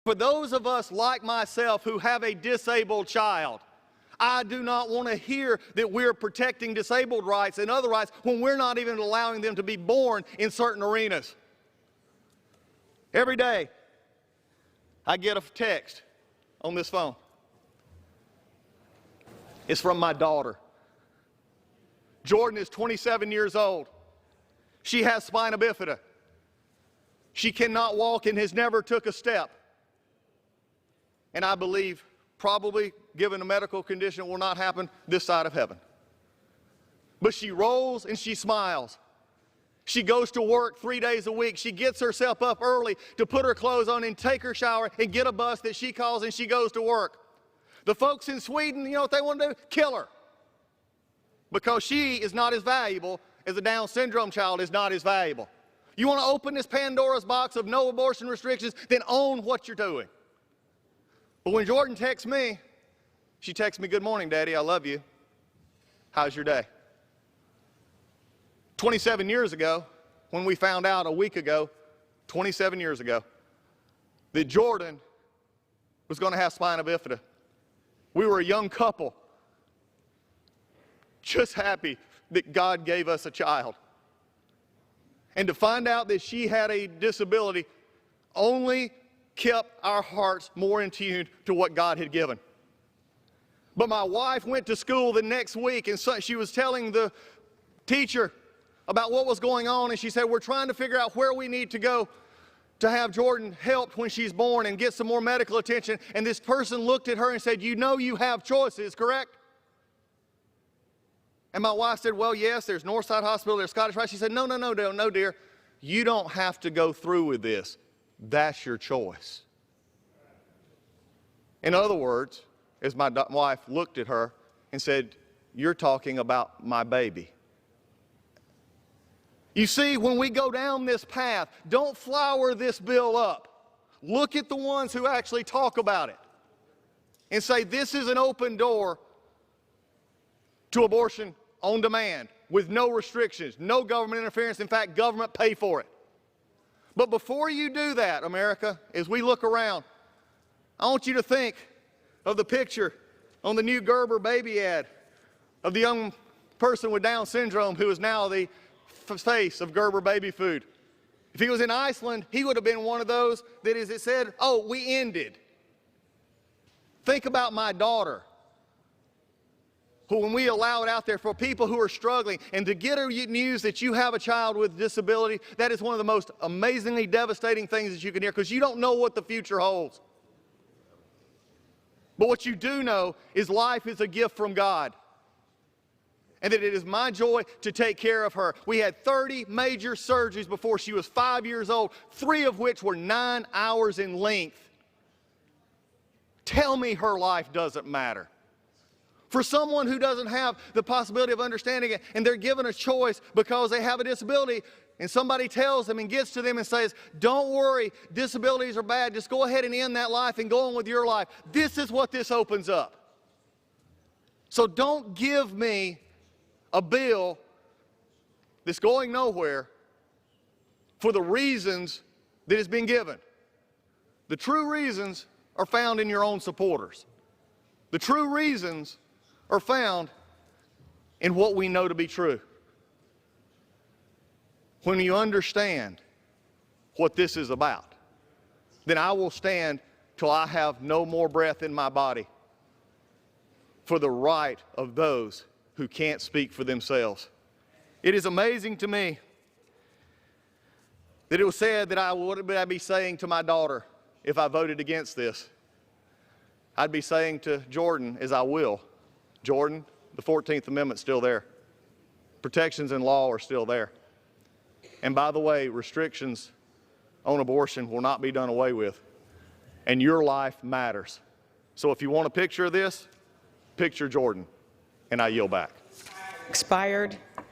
For those of us like myself who have a disabled child, I do not want to hear that we're protecting disabled rights and other rights when we're not even allowing them to be born in certain arenas. Every day, I get a text on this phone. It's from my daughter. Jordan is 27 years old. She has spina bifida. She cannot walk and has never took a step. And I believe, probably given a medical condition, it will not happen this side of heaven. But she rolls and she smiles. She goes to work 3 days a week. She gets herself up early to put her clothes on and take her shower and get a bus that she calls, and she goes to work. The folks in Sweden, you know what they want to do? Kill her. Because she is not as valuable as a Down syndrome child is not as valuable. You want to open this Pandora's box of no abortion restrictions, then own what you're doing. But when Jordan texts me, she texts me, "Good morning, Daddy, I love you. How's your day?" 27 years ago, when we found out a week ago, 27 years ago, that Jordan was going to have spina bifida, we were a young couple, just happy that God gave us a child. And to find out that she had a disability only kept our hearts more in tune to what God had given. But my wife went to school the next week, and so she was telling the teacher about what was going on, and she said, "We're trying to figure out where we need to go to have Jordan helped when she's born and get some more medical attention." And this person looked at her and said, "You know you have choices, correct?" And my wife said, "Well, yes, there's Northside Hospital, there's Scottish Rite." She said, No, dear. You don't have to go through with this. That's your choice." In other words, as my wife looked at her and said, "You're talking about my baby." You see, when we go down this path, don't flower this bill up. Look at the ones who actually talk about it and say this is an open door to abortion on demand with no restrictions, no government interference. In fact, government pay for it. But before you do that, America, as we look around, I want you to think of the picture on the new Gerber baby ad of the young person with Down syndrome who is now the face of Gerber baby food. If he was in Iceland, he would have been one of those that, as it said, "Oh, we ended." Think about my daughter, who, when we allow it out there for people who are struggling, and to get news that you have a child with disability, that is one of the most amazingly devastating things that you can hear, because you don't know what the future holds. But what you do know is life is a gift from God, and that it is my joy to take care of her. We had 30 major surgeries before she was 5 years old, 3 of which were 9 hours in length. Tell me her life doesn't matter. For someone who doesn't have the possibility of understanding it, and they're given a choice because they have a disability, and somebody tells them and gets to them and says, "Don't worry, disabilities are bad, just go ahead and end that life and go on with your life." This is what this opens up. So don't give me a bill that's going nowhere for the reasons that it's been given. The true reasons are found in your own supporters. The true reasons are found in what we know to be true. When you understand what this is about, then I will stand till I have no more breath in my body for the right of those who can't speak for themselves. It is amazing to me that it was said that what would I be saying to my daughter if I voted against this? I'd be saying to Jordan, as I will, "Jordan, the 14th Amendment's still there. Protections in law are still there. And by the way, restrictions on abortion will not be done away with. And your life matters. So if you want a picture of this, picture Jordan." And I yield back. Expired.